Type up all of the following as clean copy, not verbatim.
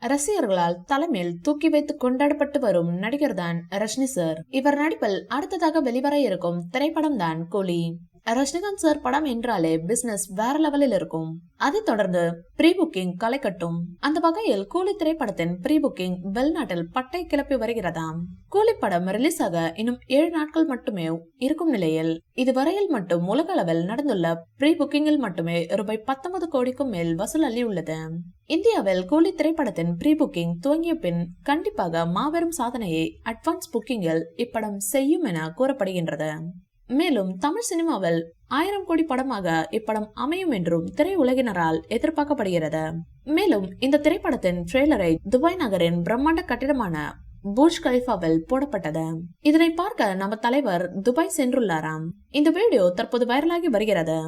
ரசிகர்களால் தலைமையில் தூக்கி வைத்து கொண்டாடப்பட்டு வரும் நடிகர் தான் ரஜினி சார். இவர் நடிப்பில் அடுத்ததாக வெளிவர இருக்கும் திரைப்படம் தான் கூலி. ரஜினிகாந்த் சார் படம் என்றாலே பிசினஸ் வேற லெவலில் இருக்கும். அதை தொடர்ந்து ப்ரீ புக்கிங் களை கட்டும். அந்த வகையில் கூலி திரைப்படத்தின் ப்ரீ புக்கிங் வெளிநாட்டில் பட்டை கிளப்பி வருகிறதாம். கூலி படம் ரிலீஸ் ஆக இன்னும் 7 நாட்கள் மட்டுமே இருக்கும் நிலையில் இதுவரையில் மட்டும் உலக அளவில் நடந்துள்ள ப்ரீ புக்கிங்கில் மட்டுமே ரூபாய் 19 கோடிக்கும் மேல் வசூல் அள்ளியுள்ளது. இந்தியாவில் கூலி திரைப்படத்தின் ப்ரீ புக்கிங் துவங்கிய பின் கண்டிப்பாக மாபெரும் சாதனையை அட்வான்ஸ் புக்கிங்கில் இப்படம் செய்யும் என கூறப்படுகின்றது. மேலும் தமிழ் சினிமாவில் 1000 கோடி படமாக இப்படம் அமையும் என்றும் திரையுலகினரால் எதிர்பார்க்கப்படுகிறது. மேலும் இந்த திரைப்படத்தின் ட்ரெய்லரை துபாய் நகரின் பிரம்மாண்ட கட்டிடமான புர்ஜ் கலிஃபாவில் போடப்பட்டது. இதனை பார்க்க நம்ம தலைவர் துபாய் சென்றுள்ளாராம். இந்த வீடியோ தற்போது வைரலாகி வருகிறது.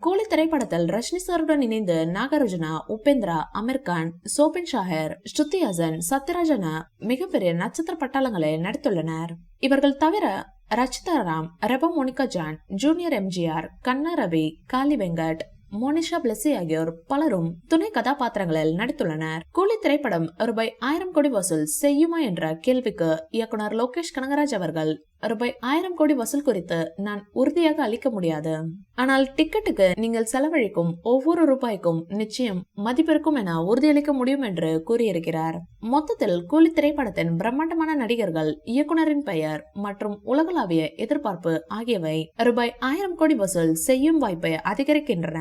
கூலி திரைப்படத்தில் ரஜினி சாருடன் இணைந்து நாகார்ஜுனா, உபேந்திரா, அமீர் கான், சோபின் ஷாஹர், ஸ்ருதி ஹாசன், சத்யராஜ் என மிகப்பெரிய நட்சத்திர பட்டாளங்களை நடித்துள்ளனர். இவர்கள் தவிர ரச்சிதா ராம், ரெபா மோனிகா ஜான், ஜூனியர் எம்ஜிஆர், கண்ணா ரவி, காளி வெங்கட், மோனிஷா பிளஸி ஆகியோர் பலரும் துணை கதாபாத்திரங்களில் நடித்துள்ளனர். கூலி திரைப்படம் ரூபாய் 1000 கோடி வசூல் செய்யுமா என்ற கேள்விக்கு இயக்குனர் லோகேஷ் கனகராஜ் அவர்கள் ரூபாய் 1000 கோடி வசூல் குறித்து நான் உறுதியாக அளிக்க முடியாது. ஆனால் டிக்கெட்டுக்கு நீங்கள் செலவழிக்கும் ஒவ்வொரு ரூபாய்க்கும் நிச்சயம் மதிப்பிருக்கும் என உறுதியளிக்க முடியும் என்று கூறியிருக்கிறார். மொத்தத்தில் கூலி திரைப்படத்தின் பிரம்மாண்டமான நடிகர்கள், இயக்குனரின் பெயர் மற்றும் உலகளாவிய எதிர்பார்ப்பு ஆகியவை ரூபாய் 1000 கோடி வசூல் செய்யும் வாய்ப்பை அதிகரிக்கின்றன.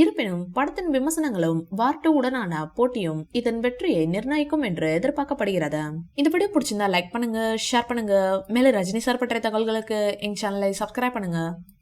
இருப்பினும் படத்தின் விமர்சனங்களும் வார் 2 உடனான போட்டியும் இதன் வெற்றியை நிர்ணயிக்கும் என்று எதிர்பார்க்கப்படுகிறது. இந்த வீடியோ பிடிச்சிருந்தா லைக் பண்ணுங்க, ஷேர் பண்ணுங்க. மேலும் ரஜினி சார் பற்றிய தகவல்களுக்கு எங்க சேனலை சப்ஸ்கிரைப் பண்ணுங்க.